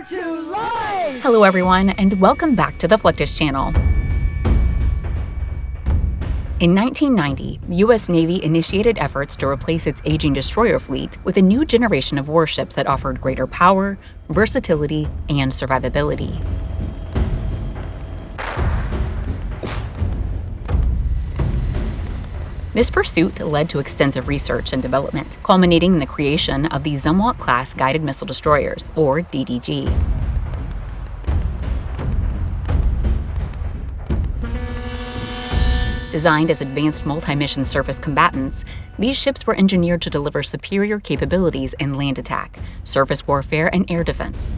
her to life! Hello everyone, and welcome back to the Fluctus Channel. In 1990, the U.S. Navy initiated efforts to replace its aging destroyer fleet with a new generation of warships that offered greater power, versatility, and survivability. This pursuit led to extensive research and development, culminating in the creation of the Zumwalt-class guided missile destroyers, or DDG. Designed as advanced multi-mission surface combatants, these ships were engineered to deliver superior capabilities in land attack, surface warfare, and air defense,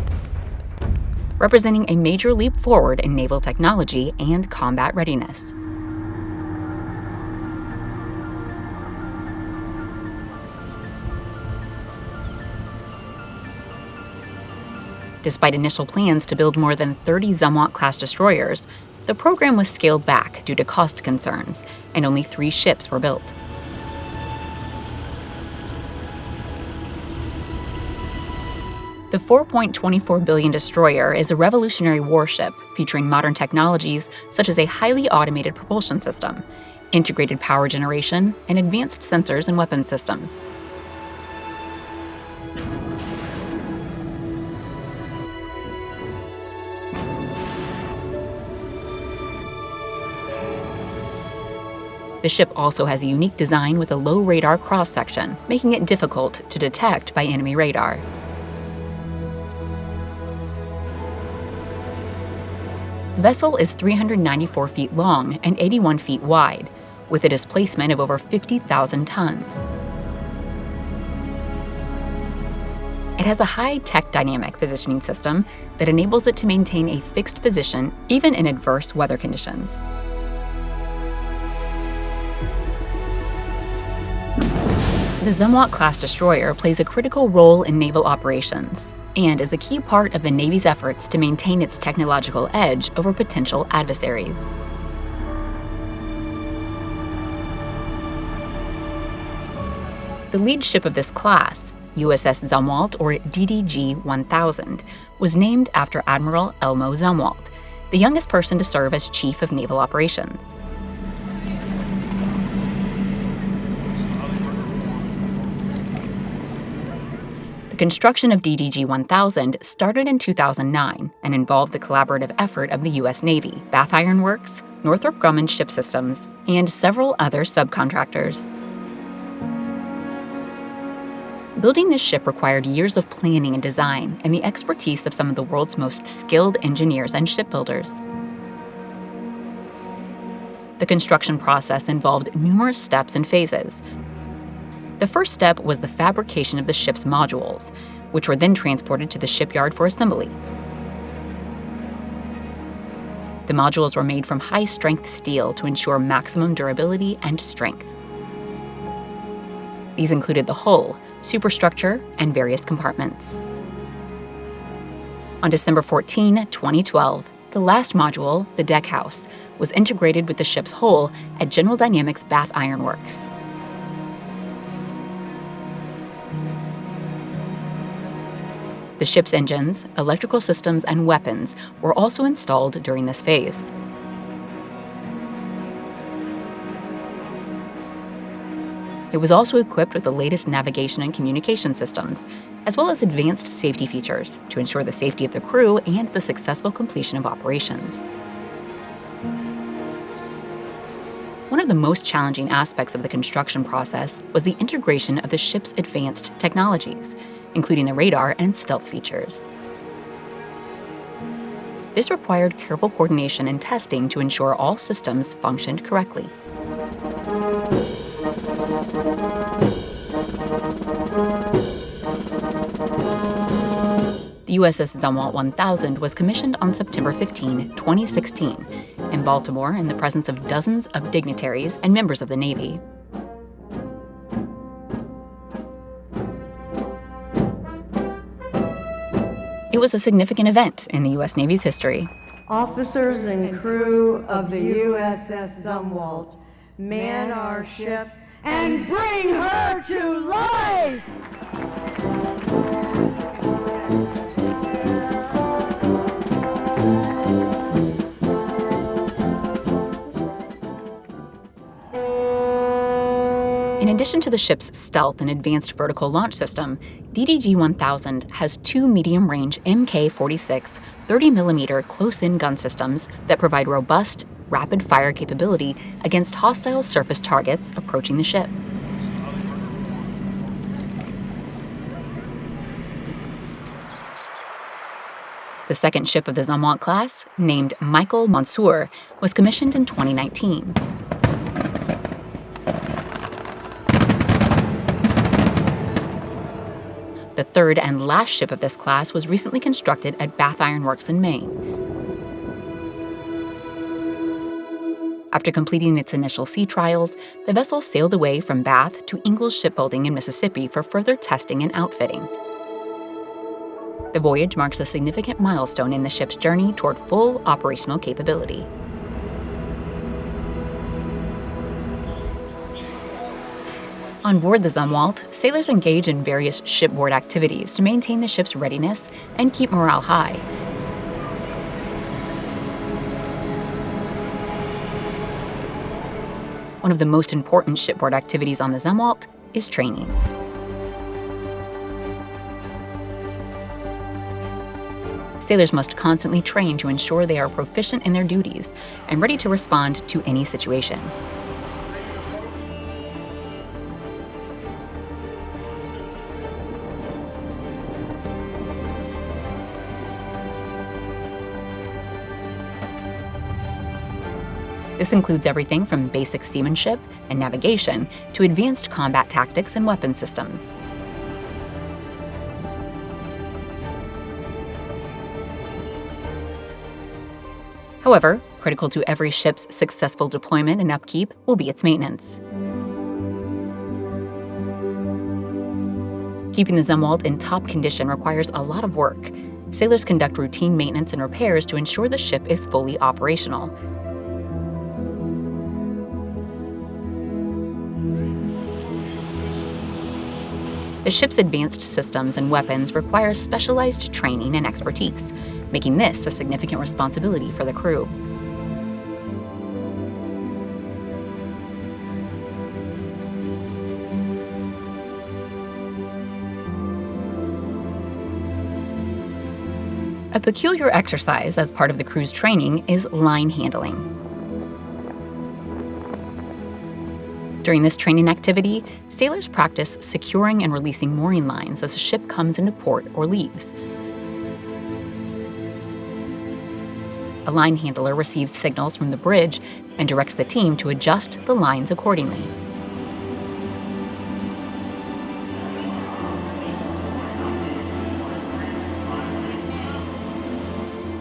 representing a major leap forward in naval technology and combat readiness. Despite initial plans to build more than 30 Zumwalt-class destroyers, the program was scaled back due to cost concerns, and only 3 ships were built. The $4.24 billion destroyer is a revolutionary warship featuring modern technologies such as a highly automated propulsion system, integrated power generation, and advanced sensors and weapons systems. The ship also has a unique design with a low radar cross-section, making it difficult to detect by enemy radar. The vessel is 394 feet long and 81 feet wide, with a displacement of over 50,000 tons. It has a high-tech dynamic positioning system that enables it to maintain a fixed position even in adverse weather conditions. The Zumwalt-class destroyer plays a critical role in naval operations and is a key part of the Navy's efforts to maintain its technological edge over potential adversaries. The lead ship of this class, USS Zumwalt, or DDG-1000, was named after Admiral Elmo Zumwalt, the youngest person to serve as Chief of Naval Operations. The construction of DDG-1000 started in 2009 and involved the collaborative effort of the U.S. Navy, Bath Iron Works, Northrop Grumman Ship Systems, and several other subcontractors. Building this ship required years of planning and design and the expertise of some of the world's most skilled engineers and shipbuilders. The construction process involved numerous steps and phases. The first step was the fabrication of the ship's modules, which were then transported to the shipyard for assembly. The modules were made from high-strength steel to ensure maximum durability and strength. These included the hull, superstructure, and various compartments. On December 14, 2012, the last module, the deck house, was integrated with the ship's hull at General Dynamics Bath Iron Works. The ship's engines, electrical systems, and weapons were also installed during this phase. It was also equipped with the latest navigation and communication systems, as well as advanced safety features to ensure the safety of the crew and the successful completion of operations. One of the most challenging aspects of the construction process was the integration of the ship's advanced technologies, including the radar and stealth features. This required careful coordination and testing to ensure all systems functioned correctly. The USS Zumwalt-1000 was commissioned on September 15, 2016, in Baltimore in the presence of dozens of dignitaries and members of the Navy. It was a significant event in the U.S. Navy's history. Officers and crew of the USS Zumwalt, man our ship and bring her to life! addition to the ship's stealth and advanced vertical launch system, DDG-1000 has two medium-range Mk-46 30mm close-in gun systems that provide robust, rapid-fire capability against hostile surface targets approaching the ship. The second ship of the Zumwalt-class, named Michael Monsieur, was commissioned in 2019. The third and last ship of this class was recently constructed at Bath Iron Works in Maine. After completing its initial sea trials, the vessel sailed away from Bath to Ingalls Shipbuilding in Mississippi for further testing and outfitting. The voyage marks a significant milestone in the ship's journey toward full operational capability. On board the Zumwalt, sailors engage in various shipboard activities to maintain the ship's readiness and keep morale high. One of the most important shipboard activities on the Zumwalt is training. Sailors must constantly train to ensure they are proficient in their duties and ready to respond to any situation. This includes everything from basic seamanship and navigation to advanced combat tactics and weapon systems. However, critical to every ship's successful deployment and upkeep will be its maintenance. Keeping the Zumwalt in top condition requires a lot of work. Sailors conduct routine maintenance and repairs to ensure the ship is fully operational. The ship's advanced systems and weapons require specialized training and expertise, making this a significant responsibility for the crew. A peculiar exercise as part of the crew's training is line handling. During this training activity, sailors practice securing and releasing mooring lines as a ship comes into port or leaves. A line handler receives signals from the bridge and directs the team to adjust the lines accordingly.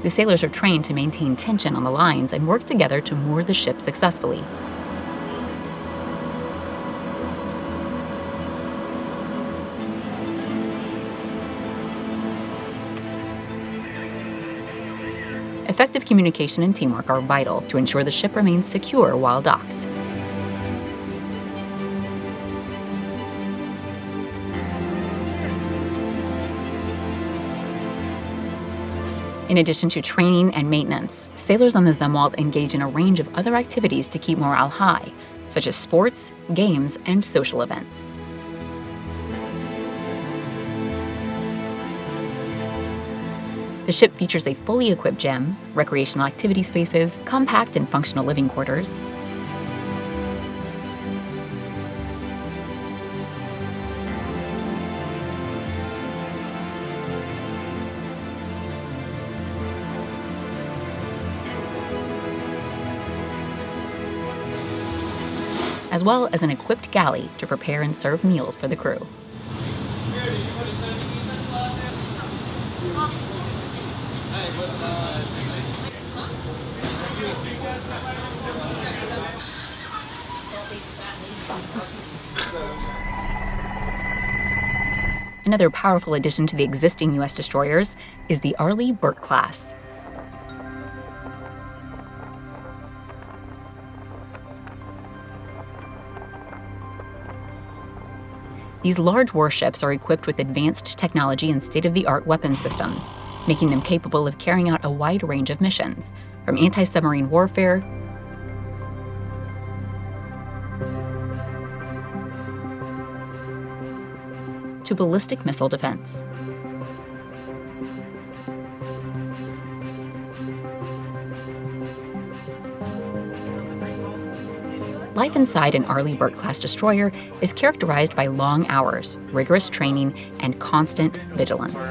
The sailors are trained to maintain tension on the lines and work together to moor the ship successfully. Effective communication and teamwork are vital to ensure the ship remains secure while docked. In addition to training and maintenance, sailors on the Zumwalt engage in a range of other activities to keep morale high, such as sports, games, and social events. The ship features a fully equipped gym, recreational activity spaces, compact and functional living quarters, as well as an equipped galley to prepare and serve meals for the crew. Another powerful addition to the existing U.S. destroyers is the Arleigh Burke class. These large warships are equipped with advanced technology and state-of-the-art weapon systems, making them capable of carrying out a wide range of missions, from anti-submarine warfare to ballistic missile defense. Life inside an Arleigh Burke-class destroyer is characterized by long hours, rigorous training, and constant vigilance.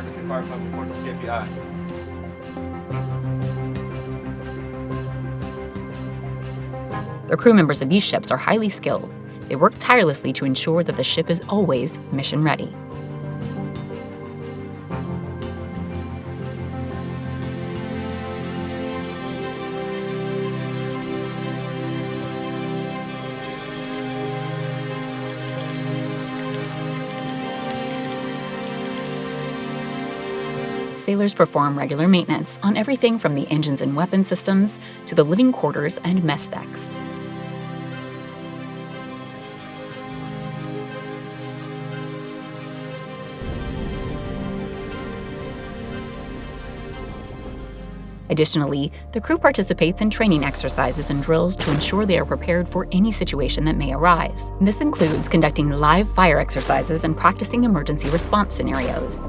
The crew members of these ships are highly skilled. They work tirelessly to ensure that the ship is always mission ready. Sailors perform regular maintenance on everything from the engines and weapon systems to the living quarters and mess decks. Additionally, the crew participates in training exercises and drills to ensure they are prepared for any situation that may arise. This includes conducting live fire exercises and practicing emergency response scenarios.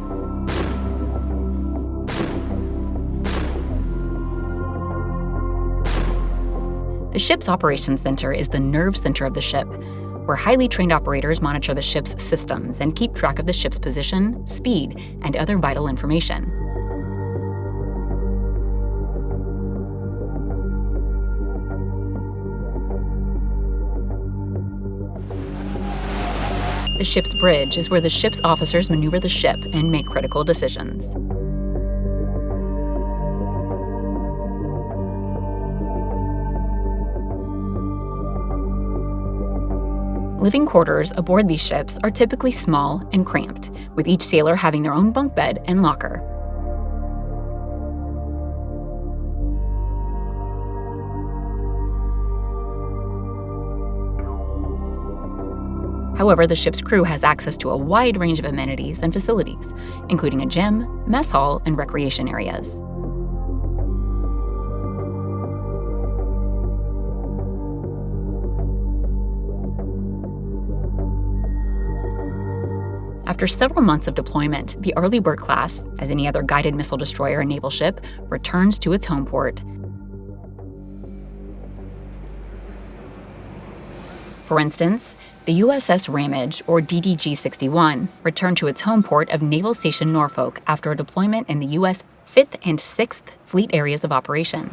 The ship's operations center is the nerve center of the ship, where highly trained operators monitor the ship's systems and keep track of the ship's position, speed, and other vital information. The ship's bridge is where the ship's officers maneuver the ship and make critical decisions. Living quarters aboard these ships are typically small and cramped, with each sailor having their own bunk bed and locker. However, the ship's crew has access to a wide range of amenities and facilities, including a gym, mess hall, and recreation areas. After several months of deployment, the Arleigh Burke-class, as any other guided missile destroyer and naval ship, returns to its home port. For instance, the USS Ramage, or DDG-61, returned to its home port of Naval Station Norfolk after a deployment in the U.S. 5th and 6th Fleet areas of operation.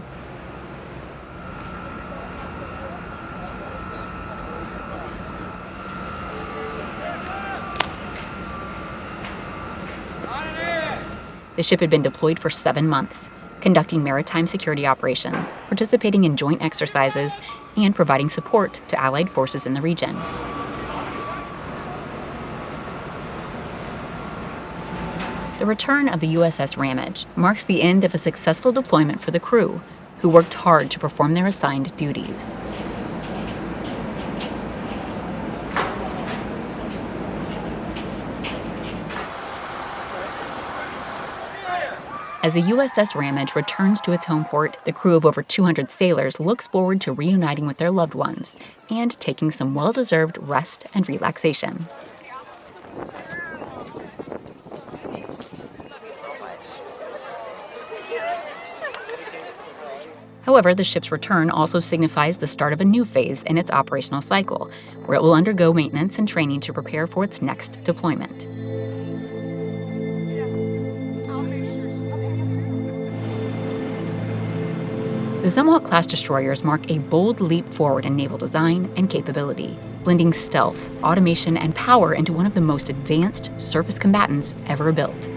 The ship had been deployed for 7 months, conducting maritime security operations, participating in joint exercises, and providing support to Allied forces in the region. The return of the USS Ramage marks the end of a successful deployment for the crew, who worked hard to perform their assigned duties. As the USS Ramage returns to its home port, the crew of over 200 sailors looks forward to reuniting with their loved ones and taking some well-deserved rest and relaxation. However, the ship's return also signifies the start of a new phase in its operational cycle, where it will undergo maintenance and training to prepare for its next deployment. The Zumwalt-class destroyers mark a bold leap forward in naval design and capability, blending stealth, automation, and power into one of the most advanced surface combatants ever built.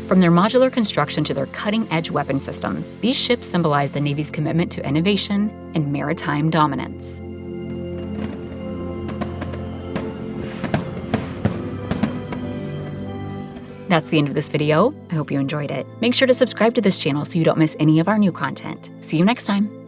From their modular construction to their cutting-edge weapon systems, these ships symbolize the Navy's commitment to innovation and maritime dominance. That's the end of this video. I hope you enjoyed it. Make sure to subscribe to this channel so you don't miss any of our new content. See you next time.